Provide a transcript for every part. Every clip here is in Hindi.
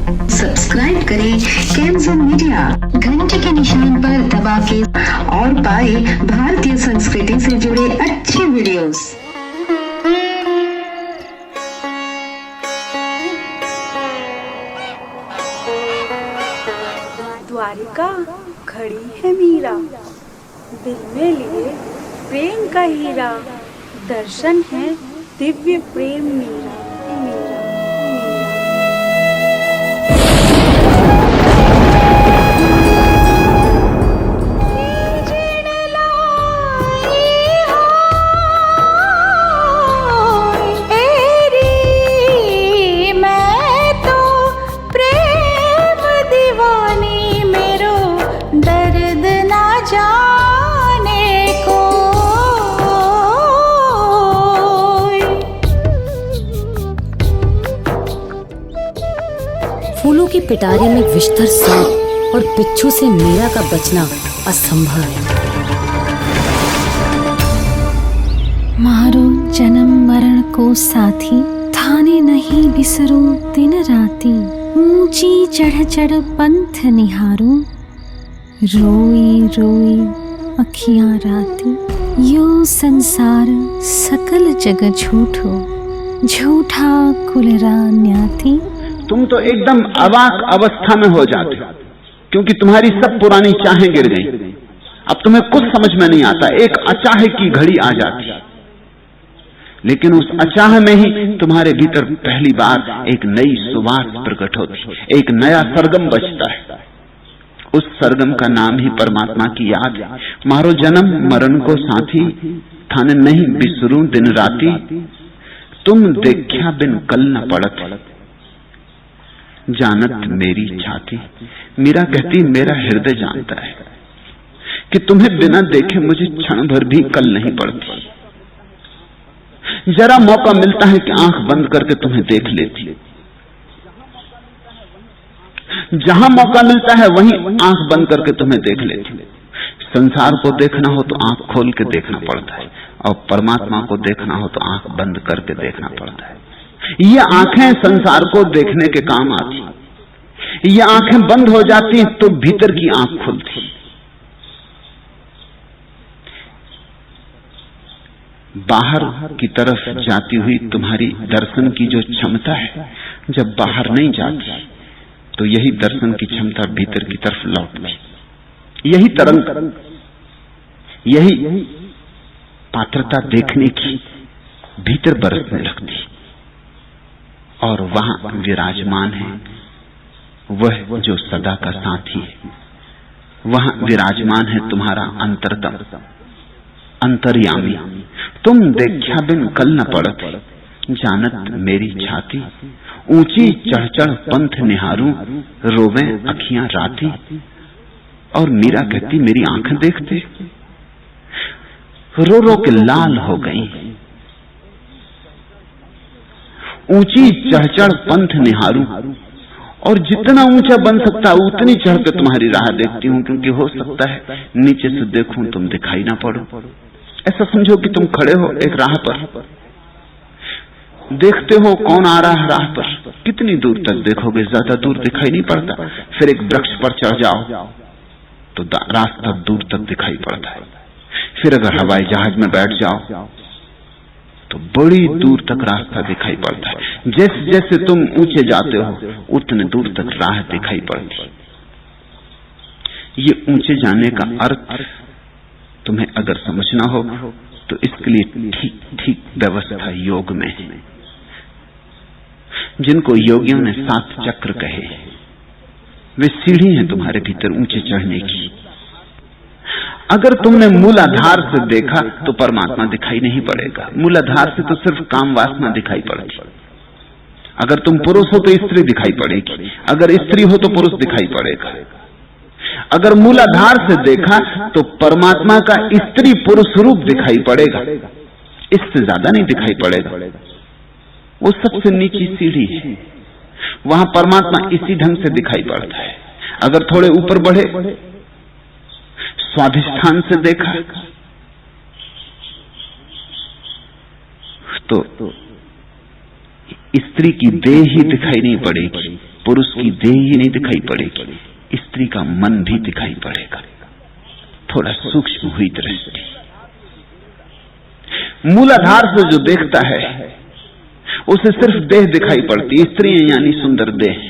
सब्सक्राइब करें केमज़ो मीडिया, घंटे के निशान पर दबा के और पाए भारतीय संस्कृति से जुड़े अच्छे वीडियोस। द्वारिका खड़ी है मीरा, दिल में लिए प्रेम का हीरा, दर्शन है दिव्य प्रेम मीरा। फूलों की पिटारी में विषधर सांप और बिच्छू से मीरा का बचना असंभव है। मारो जन्म मरण को साथी, थाने नहीं बिसरूं दिन राती। ऊंची चढ़ चढ़ पंथ निहारूं, रोई रोई अखियां राती। यो संसार सकल जग झूठो, झूठा कुलरा न्याती। तुम तो एकदम अवाक अवस्था में हो जाते हो, क्योंकि तुम्हारी सब पुरानी चाहें गिर गई। अब तुम्हें कुछ समझ में नहीं आता, एक अचाह की घड़ी आ जाती, लेकिन उस अचाह में ही तुम्हारे भीतर पहली बार एक नई सुवास प्रकट होती, एक नया सरगम बजता है। उस सरगम का नाम ही परमात्मा की याद है। मारो जन्म मरण को साथी, थाने नहीं बिसरूं दिन राती। तुम देखा बिन कल न पड़त, जानत मेरी छाती। मीरा कहती मेरा हृदय जानता है कि तुम्हें बिना देखे मुझे क्षण भर भी कल नहीं पड़ती। जरा मौका मिलता है कि आंख बंद करके तुम्हें देख लेती। जहां मौका मिलता है वहीं आंख बंद करके तुम्हें देख लेती। संसार को देखना हो तो आंख खोल के देखना पड़ता है, और परमात्मा को देखना हो तो आंख बंद करके देखना पड़ता है। ये आंखें संसार को देखने के काम आती, ये आंखें बंद हो जाती तो भीतर की आंख खुलती। बाहर की तरफ जाती हुई तुम्हारी दर्शन की जो क्षमता है, जब बाहर नहीं जाती तो यही दर्शन की क्षमता भीतर की तरफ लौटती। यही तरंग, यही पात्रता देखने की भीतर बरसने लगती, और वहां विराजमान है वह जो सदा का साथी है। वहां विराजमान है तुम्हारा अंतरतम, अंतर्यामी। तुम देखा बिन कल न पड़त, जानत मेरी छाती। ऊंची चढ़ चढ़ पंथ निहारूं, रोवे अखियां राती। और मीरा कहती मेरी आंखें देखते, रो रो के लाल हो गई। ऊंची चढ़ चढ़ पंथ निहारूं, और जितना ऊंचा बन सकता है उतनी चढ़ के तुम्हारी राह देखती हूं, क्योंकि हो सकता है नीचे से देखूं तुम दिखाई ना पड़ो। ऐसा समझो कि तुम खड़े हो एक राह पर, देखते हो कौन आ रहा है राह पर। कितनी दूर तक देखोगे, ज्यादा दूर दिखाई नहीं पड़ता। फिर एक वृक्ष पर चढ़ जाओ तो रास्ता दूर तक दिखाई पड़ता है। फिर अगर हवाई जहाज में बैठ जाओ तो बड़ी दूर तक रास्ता दिखाई पड़ता है। जैसे जैसे तुम ऊंचे जाते हो उतने दूर तक राह दिखाई पड़ती। ये ऊंचे जाने का अर्थ तुम्हें अगर समझना हो तो इसके लिए ठीक ठीक व्यवस्था योग में है, जिनको योगियों ने 7 चक्र कहे। वे सीढ़ी हैं तुम्हारे भीतर ऊंचे चढ़ने की। अगर तुमने मूलाधार से देखा तो परमात्मा दिखाई नहीं पड़ेगा। मूलाधार से तो सिर्फ काम वासना दिखाई पड़ेगी। अगर तुम पुरुष हो तो स्त्री दिखाई पड़ेगी, अगर स्त्री हो तो पुरुष दिखाई पड़ेगा। अगर मूलाधार से देखा तो परमात्मा का स्त्री पुरुष रूप दिखाई पड़ेगा, इससे ज्यादा नहीं दिखाई पड़ेगा। वो सबसे नीची सीढ़ी है, वहां परमात्मा इसी ढंग से दिखाई पड़ता है। अगर थोड़े ऊपर बढ़े, स्वाधिष्ठान से देखा तो स्त्री की देह ही दिखाई नहीं पड़ेगी, पुरुष की देह ही नहीं दिखाई पड़ेगी, स्त्री का मन भी दिखाई पड़ेगा। थोड़ा सूक्ष्म हुई दृष्टि। मूलाधार से जो देखता है उसे सिर्फ देह दिखाई पड़ती, स्त्री यानी सुंदर देह।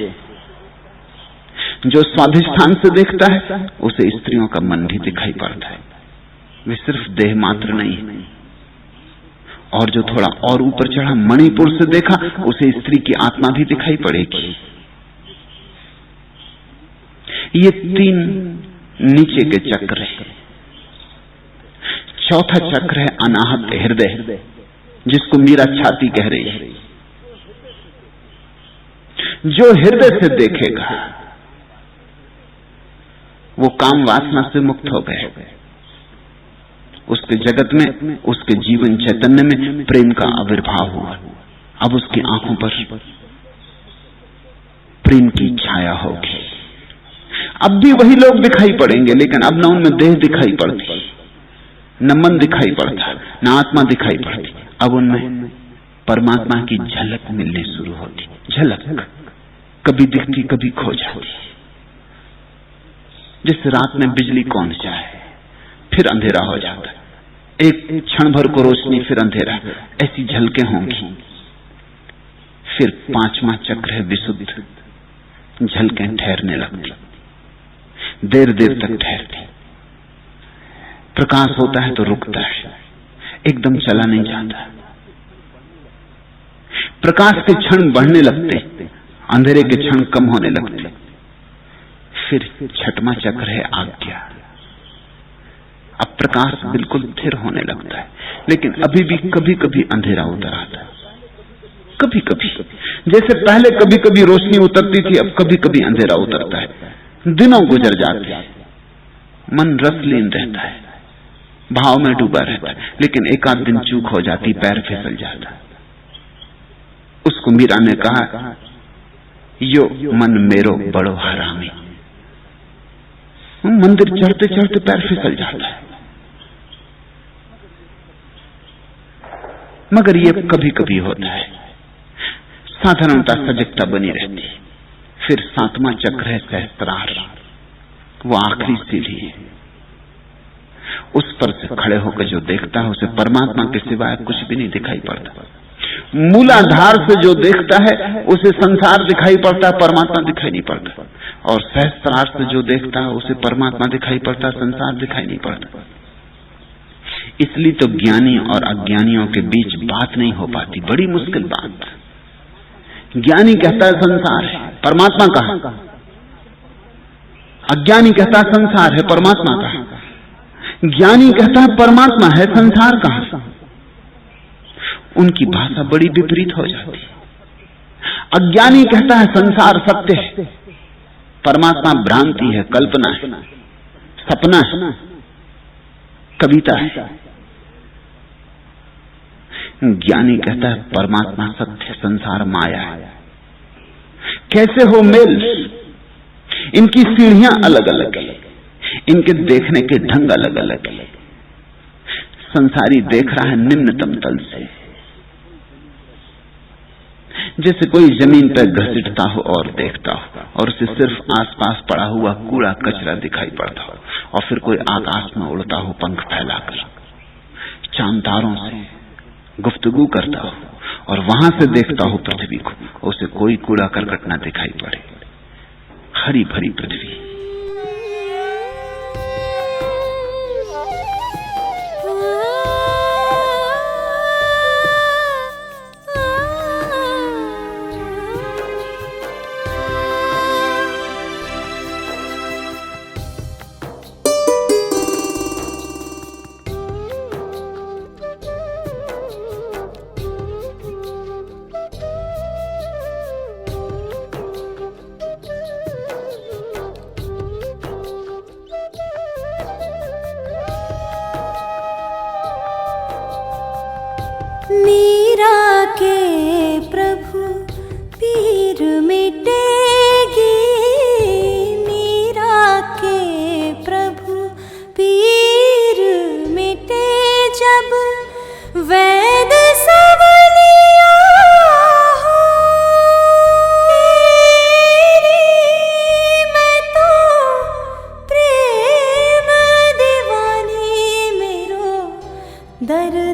जो स्वाधिष्ठान से देखता है उसे स्त्रियों का मन भी दिखाई पड़ता है। वे सिर्फ देह मात्र नहीं है। और जो थोड़ा और ऊपर चढ़ा, मणिपुर से देखा, उसे स्त्री की आत्मा भी दिखाई पड़ेगी। ये 3 नीचे के चक्र हैं। चौथा चक्र है अनाहत हृदय, जिसको मीरा छाती कह रही है। जो हृदय से देखेगा वो काम वासना से मुक्त हो गए। उसके जगत में, उसके जीवन चैतन्य में प्रेम का आविर्भाव हुआ। अब उसकी आंखों पर प्रेम की छाया होगी। अब भी वही लोग दिखाई पड़ेंगे, लेकिन अब न उनमें देह दिखाई पड़ती, न मन दिखाई पड़ता, न आत्मा दिखाई पड़ती। अब उनमें परमात्मा की झलक मिलनी शुरू होती। झलक कभी दिखती, कभी खो जाती। जिस रात में बिजली कौन जाए, फिर अंधेरा हो जाता है। एक क्षण भर को रोशनी, फिर अंधेरा। ऐसी झलकें होंगी। फिर 5वां चक्र है विशुद्ध। झलकें ठहरने लगती, देर देर तक ठहरती। प्रकाश होता है तो रुकता है, एकदम चला नहीं जाता। प्रकाश के क्षण बढ़ने लगते, अंधेरे के क्षण कम होने लगते। फिर 6वां चक्र है आज्ञा। अब प्रकाश बिल्कुल स्थिर होने लगता है, लेकिन अभी भी कभी कभी अंधेरा उतर आता है। कभी कभी, जैसे पहले कभी कभी रोशनी उतरती थी, अब कभी कभी अंधेरा उतरता है। दिनों गुजर जाते हैं, मन रसलीन रहता है, भाव में डूबा रहता है, लेकिन एक आध दिन चूक हो जाती, पैर फिसल जाता। उसको मीरा ने कहा, यो मन मेरो बड़ो हरामी। मंदिर चढ़ते चढ़ते पैर फिसल जाता है, मगर ये कभी कभी होता है। साधारणता सजगता बनी रहती है। फिर 7वां चक्र है सहस्त्रार। वो आखिरी सीढ़ी है। उस पर से खड़े होकर जो देखता है उसे परमात्मा के सिवाय कुछ भी नहीं दिखाई पड़ता। मूलाधार से जो देखता है उसे संसार दिखाई पड़ता, परमात्मा दिखाई नहीं पड़ता। और सहस्त्रार से जो देखता है उसे परमात्मा दिखाई पड़ता, संसार दिखाई नहीं पड़ता। इसलिए तो ज्ञानी और अज्ञानियों के बीच बात नहीं हो पाती। बड़ी मुश्किल बात। ज्ञानी कहता है संसार है, परमात्मा कहाँ? अज्ञानी कहता है संसार है, परमात्मा कहाँ? ज्ञानी कहता है परमात्मा है, संसार कहाँ? उनकी भाषा बड़ी विपरीत हो जाती है। अज्ञानी कहता है संसार सत्य है, परमात्मा भ्रांति है, कल्पना है, सपना है, कविता है। ज्ञानी कहता है परमात्मा सत्य, संसार माया है। कैसे हो मेल? इनकी सीढ़ियां अलग अलग है, इनके देखने के ढंग अलग अलग है। संसारी देख रहा है निम्नतम तल से, जैसे कोई जमीन पर घसीटता हो और देखता हो, और उसे सिर्फ आसपास पड़ा हुआ कूड़ा कचरा दिखाई पड़ता हो, और फिर कोई आकाश में उड़ता हो पंख फैलाकर, चांद तारों से गुफ्तगू करता हो, और वहां से देखता हो पृथ्वी को, उसे कोई कूड़ा करकट न दिखाई पड़े। हरी भरी पृथ्वी। दर